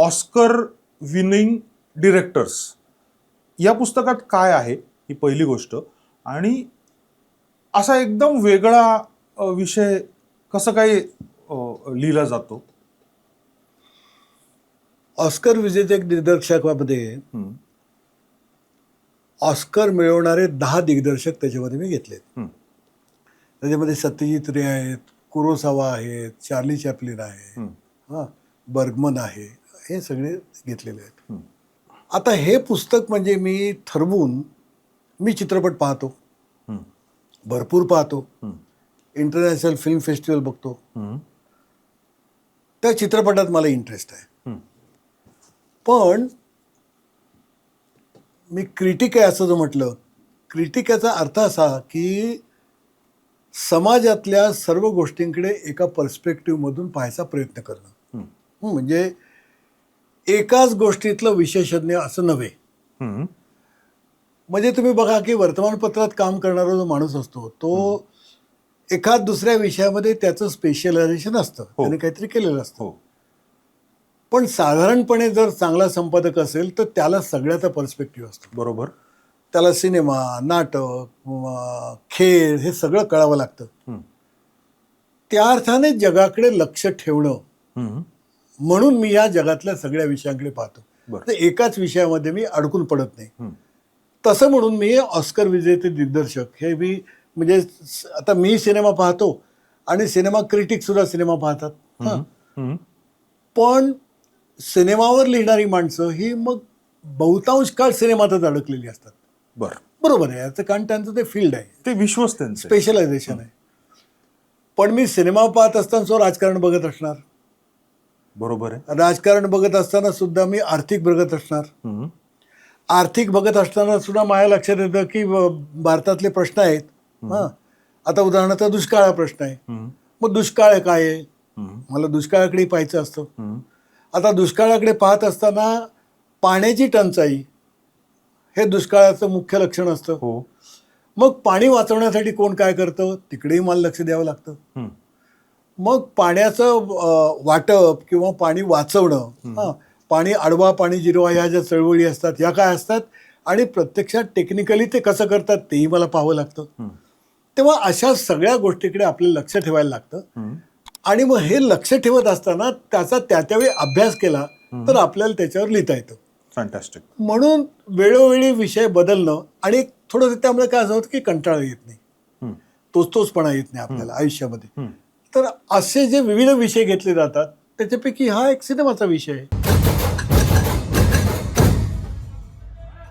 Oscar winning directors या पुस्तकात काय आहे ही पहिली गोष्ट, आणि असा एकदम वेगळा विषय कसं काय लिहिला जातो? ऑस्कर विजेते दिग्दर्शकामध्ये ऑस्कर मिळवणारे 10 दिग्दर्शक त्याच्यामध्ये मी घेतलेत. त्याच्यामध्ये सत्यजित रे आहेत, कुरोसावा आहेत, चार्ली चॅपलिन आहे, बर्गमन आहे, हे सगळे घेतलेले आहेत. आता हे पुस्तक म्हणजे मी ठरवून मी चित्रपट पाहतो, भरपूर पाहतो, इंटरनॅशनल फिल्म फेस्टिवल बघतो, त्या चित्रपटात मला इंटरेस्ट आहे. पण मी क्रिटिक आहे असं जर म्हटलं, क्रिटिक याचा अर्थ असा की समाजातल्या सर्व गोष्टींकडे एका पर्स्पेक्टिव्हमधून पाहायचा प्रयत्न करणं. म्हणजे एकाच गोष्टीतलं विशेषज्ञ असं नव्हे. म्हणजे तुम्ही बघा की वर्तमानपत्रात काम करणारा जो माणूस असतो तो एखाद दुसऱ्या विषयामध्ये त्याचं स्पेशलायझेशन असतं, त्याने काहीतरी केलेलं असतं. पण साधारणपणे जर चांगला संपादक असेल तर त्याला सगळ्याचा पर्स्पेक्टिव्ह असतो. बरोबर. त्याला सिनेमा, नाटक, खेळ हे सगळं कळावं लागतं. त्या अर्थाने जगाकडे लक्ष ठेवणं म्हणून मी या जगातल्या सगळ्या विषयांकडे पाहतो. तर एकाच विषयामध्ये मी अडकून पडत नाही. तसं म्हणून मी ऑस्कर विजेते दिग्दर्शक हे मी म्हणजे आता मी सिनेमा पाहतो आणि सिनेमा क्रिटिक सुद्धा सिनेमा पाहतात. पण सिनेमावर लिहिणारी माणसं ही मग बहुतांश काळ सिनेमातच अडकलेली असतात. बरोबर आहे, याचं कारण त्यांचं ते फील्ड आहे, ते विश्वच त्यांचं स्पेशलायझेशन आहे. पण मी सिनेमा पाहत असताना सुद्धा राजकारण बघत असणार. बरोबर आहे. राजकारण बघत असताना सुद्धा मी आर्थिक बघत असणार. आर्थिक बघत असताना सुद्धा माझ्या लक्षात येतं की भारतातले प्रश्न आहेत. आता उदाहरणार्थ दुष्काळ हा प्रश्न आहे. मग दुष्काळ काय आहे, मला दुष्काळाकडे पाहायचं असतं. आता दुष्काळाकडे पाहत असताना पाण्याची टंचाई हे दुष्काळाचं मुख्य लक्षण असतं. मग पाणी वाचवण्यासाठी कोण काय करतं तिकडेही मला लक्ष द्यावं लागतं. मग पाण्याचं वाटप किंवा पाणी वाचवणं, पाणी अडवा पाणी जिरवा ह्या ज्या चळवळी असतात ह्या काय असतात आणि प्रत्यक्षात टेक्निकली ते कसं करतात तेही मला पाहावं लागतं. तेव्हा अशा सगळ्या गोष्टीकडे आपल्याला लक्ष ठेवायला लागतं. आणि मग हे लक्ष ठेवत असताना त्याचा त्यावेळी अभ्यास केला तर आपल्याला त्याच्यावर लिहिता येतं. फॅन्टॅस्टिक. म्हणून वेळोवेळी विषय बदलणं आणि थोडंसं त्यामुळे काय असं होतं की कंटाळा येत नाही, तोचपणा येत नाही आपल्याला आयुष्यामध्ये. तर असे जे विविध विषय घेतले जातात त्याच्यापैकी हा एक सिनेमाचा विषय आहे.